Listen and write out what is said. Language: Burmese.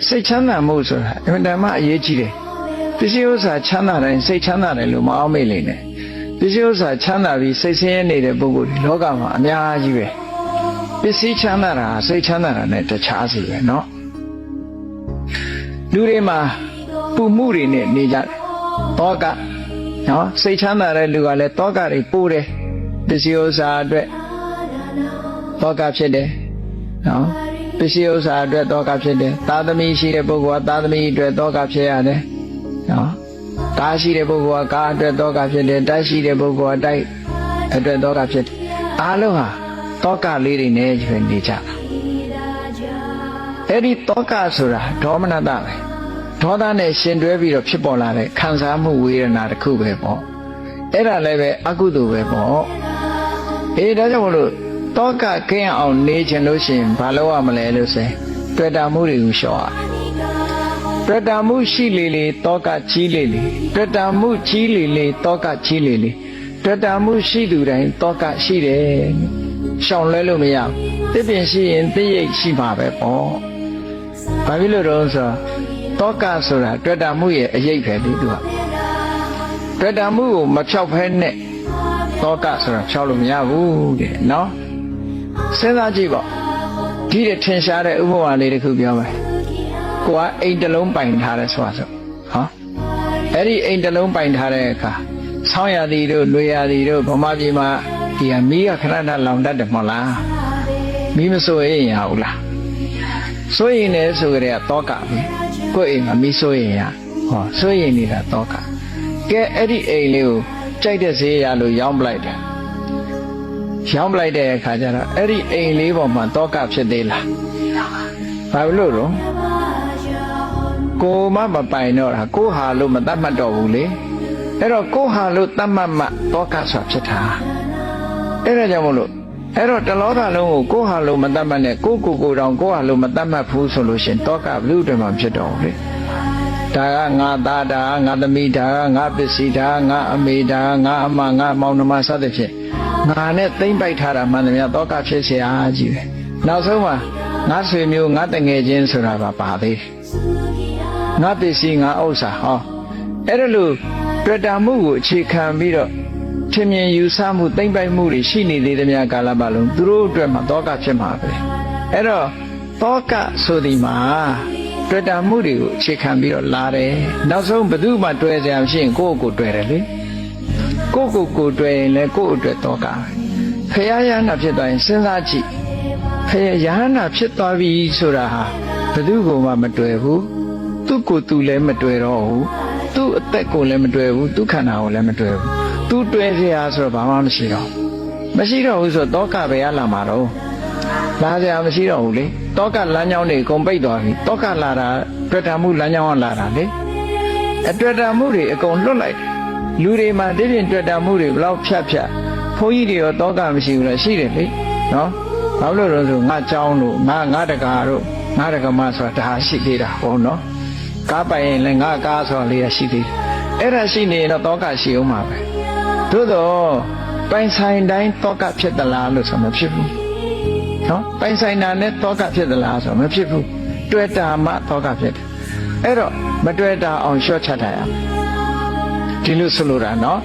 စိတ်ချမ်းသာမှုဆိုတာအမှန်တမ်းအရေးကြီးတယ်ပစ္စည်းဥစ္စာချမ်းသာတယ်စိတ်ချမ်းသာတယ်လို့မအောင်မေ့လိမ့်နဲ့ပစ္စည်းဥစ္စာချမ်းသာပြီးစိတ်ဆင်းရဲနေတဲ့ပုဂ္ဂိုလ်ဒီလောကမှာအများကြီးပဲပစ္စည်းချမ်းသာတာစိတ်ချမ်းသာတာနဲ့တခြားစီပဲเนาะလူတွေမှာပူမှုတွေနဲ့နေကြတယ်တောကเนาะစိတ်ချမ်းသာတဲ့လူကလည်းတောကတွေပိုးတယ်ပစ္စည်းဥစ္စာအတွက်တောကဖြစ်တယ်เนาะပစ္စည်းဥစ္စာအတွက်တောကဖြစ်တယ်သာသမီရှိတဲ့ပုဂ္ဂိုလ်ကသာသမီအတွက်တောကဖြစ်ရတယ်နော်ကားရှိတဲ့ပုဂ္ဂိုလ်ကကားအတွက်တောကဖြစ်တယ်တိုက်ရှိတဲ့ပုဂ္ဂိုလ်ကတိုက်အတွက်တောကဖြစ်တယ်အားလုံးဟာတောကလေးတွေနဲ့ကျွေးနေကြတာအဲ့ဒီတောကဆိုတာဒေါမနတပဲဒေါသနဲ့ရှင်တွဲပြီးတော့ဖြစ်ပေါ်လာတဲ့ခံစားမှုဝေဒနာတစ်ခုပဲပေါ့အဲ့ဒါလည်းပဲအကုသိုလ်ပဲပေါ့ဒါကြောင့်မလို့တောကကင်းအောင်နေခြင်းလို့ရှိရင်ဘာလုပ်ရမလဲလို့ဆိုရင်တွေ့တာမှုတွေကိုလျှော့ရတွေ့တာမှုရှိလေတောကကြီးလေတွေ့တာမှုကြီးလေတောကကြီးလေတွေ့တာမှုရှိသူတိုင်းတောကရှိတယ်ရှောင်လဲလို့မရဘူးတစ်ပင်ရှိရင်တစ်ရိပ်ရှိမှာပဲပေါ့ဘာဖြစ်လို့တော့ဆိုတောကဆိုတာတွေ့တာမှုရဲ့အရေးပဲလေသူကတွေ့တာမှုကိုမဖြောက်ဖဲနဲ့တောကဆိုတာဖြောက်လို့မရဘူးတဲ့နော်စဉ်းစားကြည့်ပေါ့ဒီထင်ရှားတဲ့ဥပမာလေးတစ်ခုပြောမယ်ကိုကအိမ်တစ်လုံးပိုင်ထားတယ်ဆိုတာဆိုဟောအဲ့ဒီအိမ်တစ်လုံးပိုင်ထားတဲ့အခါဆောင်းရာသီတို့နွေရာသီတို့ဗမာပြည်မှာဒီဟာမီးကခဏခဏလောင်တတ်တယ်မဟုတ်လားမီးမစိုးရင်ရဘူးလားစိုးရင်လည်းဆိုကြတဲ့တောကပဲကိုယ့်အိမ်မှာမီးစိုးရင်ရဟောစိုးရင်နေတာတောကကဲအဲ့ဒီအိမ်လေးကိုကြိုက်တဲ့ဈေးရလို့ရောင်းပလိုက်တယ်ရောင်းပလိုက်တဲ့အခါကျတော့အဲ့ဒီအိမ်လေးပေါ်မှာတောကဖြစ်သေးလားဘာလို့တော့ကိုမပိုင်တော့တာကိုဟာလို့မတတ်မှတ်တော့ဘူးလေအဲ့တော့ကိုဟာလို့တတ်မှတ်မှတောကဆိုတာဖြစ်တာအဲ့ဒါကြောင့်မလို့အဲ့တော့တလောကလုံးကိုကိုဟာလို့မတတ်မှတ်နဲ့ကိုတောင်ကိုဟာလို့မတတ်မှတ်ဘူးဆိုလို့ရှင်တောကဘလို့တည်းမှဖြစ်တော့လေဒါကငါသားဒါကငါသမီးဒါကငါပစ္စည်းဒါကငါအမေဒါကငါအမငါမောင်နှမစသဖြင့်ငါနဲ့သိမ့်ပိုက်ထားတာမှန်တယ်များတောကဖြစ်เสียအားကြီးပဲနောက်ဆုံးမှာငါဆွေမျိုးငါတငယ်ချင်းဆိုတာပါသေးငါပစ္စည်းငါဥစ္စာဟောအဲ့ဒါလို့တွေ့တာမှုကိုအခြေခံပြီးတော့ထင်မြင်ယူဆမှုသိမ့်ပိုက်မှုတွေရှိနေသေးသမျှကာလပတ်လုံးသူတို့အတွက်မှာတောကဖြစ်မှာပဲအဲ့တော့တောကဆိုဒီမှာတွေ့တာမှုတွေကိုအခြေခံပြီးတော့လာတယ်နောက်ဆုံးဘယ်သူမှတွေ့ကြမရှိရင်ကိုယ့်ကိုတွေ့တယ်လေကိုယ့်တွေ့ရင်လည်းကိုယ့်အတွက်တောကဖရာယနာဖြစ်သွားရင်စဉ်းစားကြည့်ဖရာယနာဖြစ်သွားပြီဆိုတာဟာဘယ်သူမှမတွေ့ဘူးသူ့ကိုယ်သူလည်းမတွေ့တော့ဘူးသူ့အသက်ကိုလည်းမတွေ့ဘူးသူ့ခန္ဓာကိုလည်းမတွေ့ဘူးသူတွေ့เสียဆိုတော့ဘာမှမရှိတော့ဘူးဆိုတော့တောကပဲရလာမှာတော့လာကြမရှိတော့ဘူးလေတောကလမ်းကြောင်းတွေကုန်ပိတ်သွားပြီတောကလာတာတွေ့တာမှုလမ်းကြောင်းကလာတာလေအတွေ့တာမှုတွေအကုန်လွတ်လိုက်လူတွေမှာဒီပြင်တွေ့တာမှုတွေဘလောက်ဖြတ်ဘုန်းကြီးတွေရောတောကမရှိဘူးလားရှိတယ်လေနော်ဘာလို့လဲဆိုငါเจ้าတို့ငါတကာတို့ငါတကမဆိုတာဒါရှိသေးတာဟုတ်နော်ကားပိုင်ရင်လည်းငါကားဆိုတာလေးရှိသေးတယ်အဲ့ဒါရှိနေရင်တော့တောကရှိအောင်ပါပဲသို့တော့ပိုင်ဆိုင်တိုင်းတောကဖြစ်သလားလို့ဆိုမဖြစ်ဘူးနော်ပိုင်ဆိုင်တာနဲ့တောကဖြစ်သလားဆိုမဖြစ်ဘူးတွေ့တာမှတောကဖြစ်တယ်အဲ့တော့မတွေ့တာအောင်ရှော့ချတာရဒီလိုဆိုလိုတာနော်